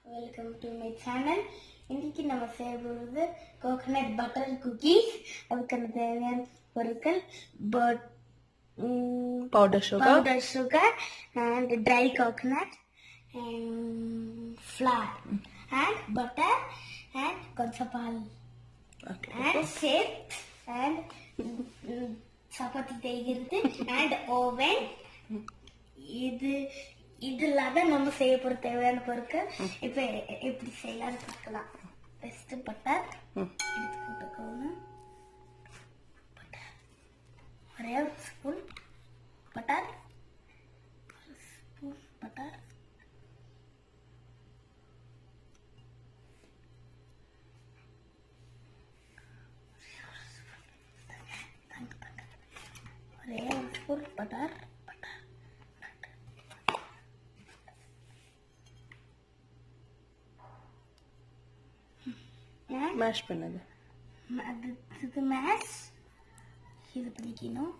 Welcome to my channel. இன்னைக்கு நம்ம செய்ய போகிறது கோகனட் பட்டர் குக்கீஸ். அதுக்கான தேவையான பொருட்கள் powder sugar and dry coconut and flour and butter and கொஞ்சம் பால் and shape and chapati தேய்கிறது and oven. இதெல்லாம் தான் நம்ம செய்ய போற தேவையான பொருட்கள். இப்ப எப்படி செய்யலாம்னு பார்க்கலாம். ஃபர்ஸ்ட் பட்டர் எடுத்து போட்டுக்கோங்க. ஒரே ஒரு ஸ்பூன் பட்டர், ஒரே ஒரு ஸ்பூன் பட்டர். மேஷ் பண்ணது இது மேஷ் இது பண்ணிக்கணும்.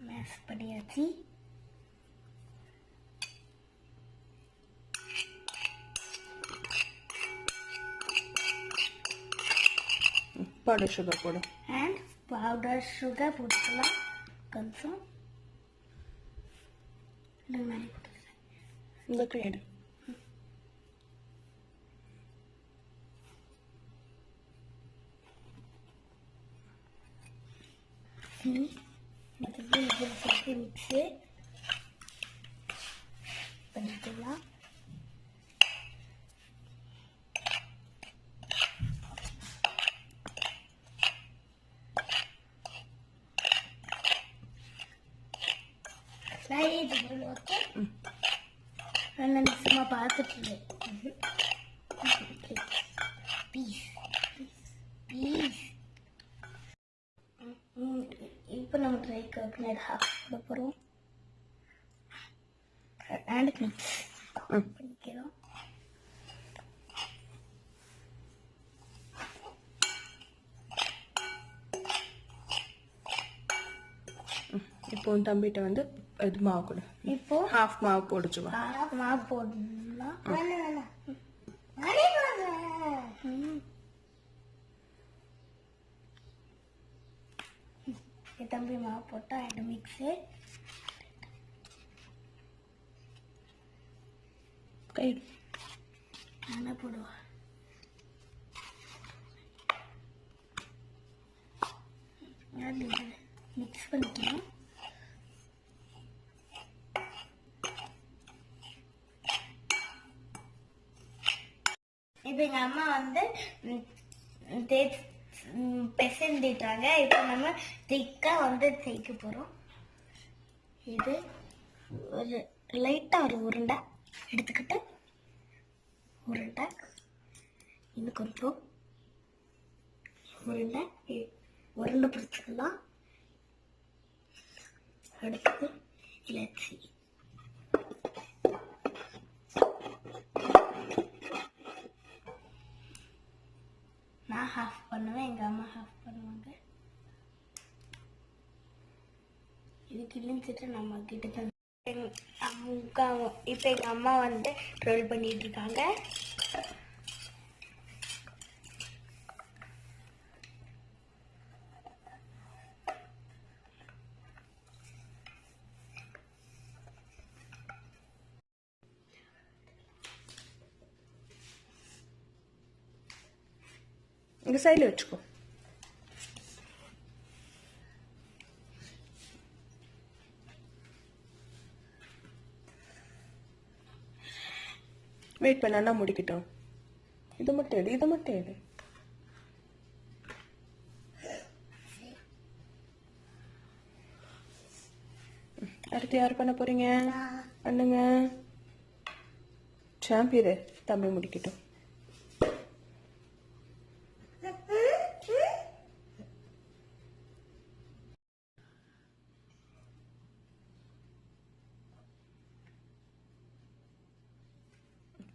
மேஷ் பண்ணியாச்சு. powder sugar போடு and powder sugar போட்டுக்கலாம். கொஞ்சம் இந்த கையெடு மிக்ஸ் பண்ணிக்கலாம். சும்மா பார்த்துட்டு இப்போ நம்ம ட்ரை கோகனட் ஹாஃப் போட போகிறோம் அண்ட் மிக்ஸ் பண்ணிக்கிறோம். இப்போ தம்பிட்ட வந்து இது மாவு கொடு. இப்போ ஹாஃப் மாவு போடுச்சுவா. ஹாஃப் மாவு போடலாம். தம்பி மாவு போட்டா அண்ட் மிக்ஸு கை நானே போடுவா. மிக்ஸ் பண்ணிக்கணும். இப்போ எங்கள் அம்மா வந்து பெசண்டிட்டாங்க. இப்போ நம்ம திக்காக வந்து தேய்க்க போகிறோம். இது ஒரு லைட்டாக ஒரு உருண்டை எடுத்துக்கிட்டு உருண்டை இது கொஞ்சம் உருண்டை பிடிச்சிக்கலாம். அடுத்து இலச்சி நான் ஹாஃப் பண்ணுவேன், எங்கள் அம்மா ஹாஃப் பண்ணுவாங்க. இது கிழிஞ்சிட்டு நம்ம கிட்ட இப்போ எங்கள் அம்மா வந்து ரோல் பண்ணிட்டு இருக்காங்க. இந்த சைடில் வச்சுக்கோ. வெயிட் பண்ண அண்ணா முடிக்கிட்டோம். இதை மட்டும் எடு. அடுத்து யார் பண்ண போறீங்க? அண்ணுங்க சாம்பியரு தம்பி முடிக்கட்டும்.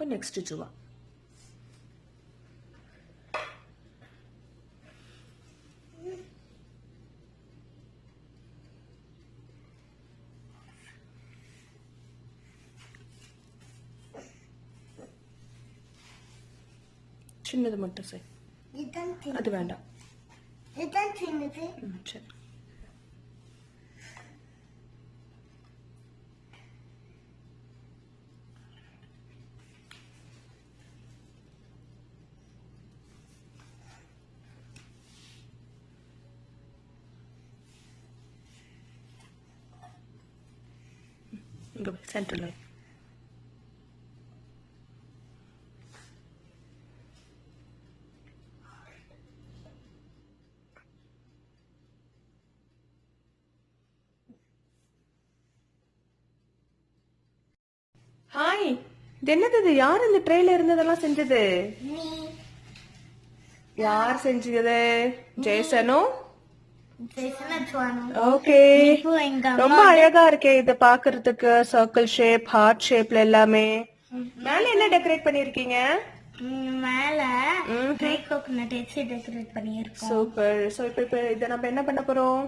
இப்போ நெக்ஸ்ட் ஜுவா. சின்னது மட்டும் செய். அது வேண்டாம். சரி. இங்க சென்டர்ல. ஹாய், இது என்னது? இது யார் இந்த ட்ரேல இருந்ததெல்லாம் செஞ்சது? யார் செஞ்சது? ஜேசனும். ஓகே, ரொம்ப அழகா இருக்கே இது பாக்குறதுக்கு. சர்க்கிள் ஷேப், ஹார்ட் ஷேப்ல எல்லாமே. மேல என்ன டெக்கரேட் பண்ணிருக்கீங்க? மேல ட்ரை கோகனட் வச்சு டெக்கரேட் பண்ணியிருக்கோம். சூப்பர். சோ இப்போ இத நம்ம என்ன பண்ண போறோம்?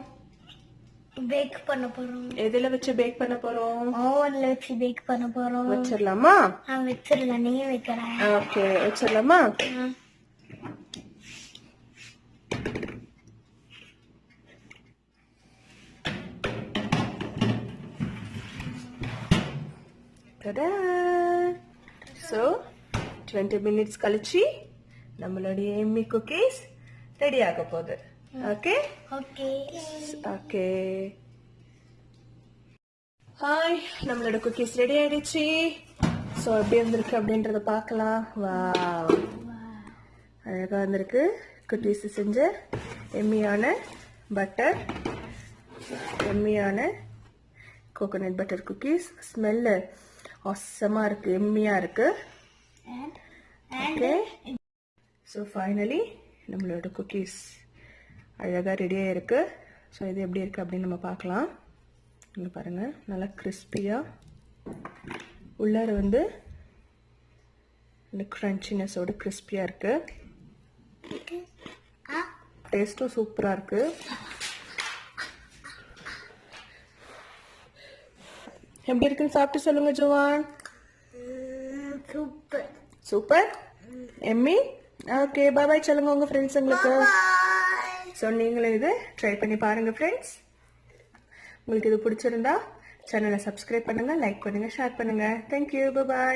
பேக் பண்ண போறோம். எதுல வச்சு பேக் பண்ண போறோம்? ஓவன்ல வச்சு பேக் பண்ண போறோம். வச்சிரலாமா? வச்சிரலாம். நீ வைக்கிறேன். ஓகே, வச்சிரலாமா? Ta-da! So 20 minutes கழிச்சு நம்மளுடைய எம்மி குக்கீஸ் ரெடி ஆக போகுது. Okay okay okay. ஹாய், நம்மளோட குக்கீஸ் ரெடி ஆயிடுச்சு. ஸோ எப்படி வந்திருக்கு அப்படின்றத பார்க்கலாம். வாவ், அழகா வந்திருக்கு. குக்கீஸ் செஞ்ச எம்மியான பட்டர், எம்மியான கோகோனட் பட்டர் குக்கீஸ். ஸ்மெல்லு அவசமா இருக்கு, எம்மியா இருக்கு. ஓகே, ஸோ ஃபைனலி நம்மளோட குக்கீஸ் அழகாக ரெடியாக இருக்கு. ஸோ இது எப்படி இருக்கு அப்படின்னு நம்ம பார்க்கலாம். இங்கே பாருங்க, நல்லா கிறிஸ்பியாக, உள்ளார வந்து இந்த க்ரன்ச்சினஸோட கிறிஸ்பியாக இருக்கு. டேஸ்ட்டும் சூப்பராக இருக்கு. எப்படி இருக்குன்னு சாப்பிட்டு சொல்லுங்க ஜோவான். Super super. Yummy. Okay, bye சொல்லுங்க உங்க ஃப்ரெண்ட்ஸுங்களுக்கு. ஸோ நீங்களும் இது ட்ரை பண்ணி பாருங்க ஃப்ரெண்ட்ஸ். உங்களுக்கு இது பிடிச்சிருந்தா சேனலை சப்ஸ்கிரைப் பண்ணுங்க, லைக் பண்ணுங்க, ஷேர் பண்ணுங்க. தேங்க்யூ, பாய்.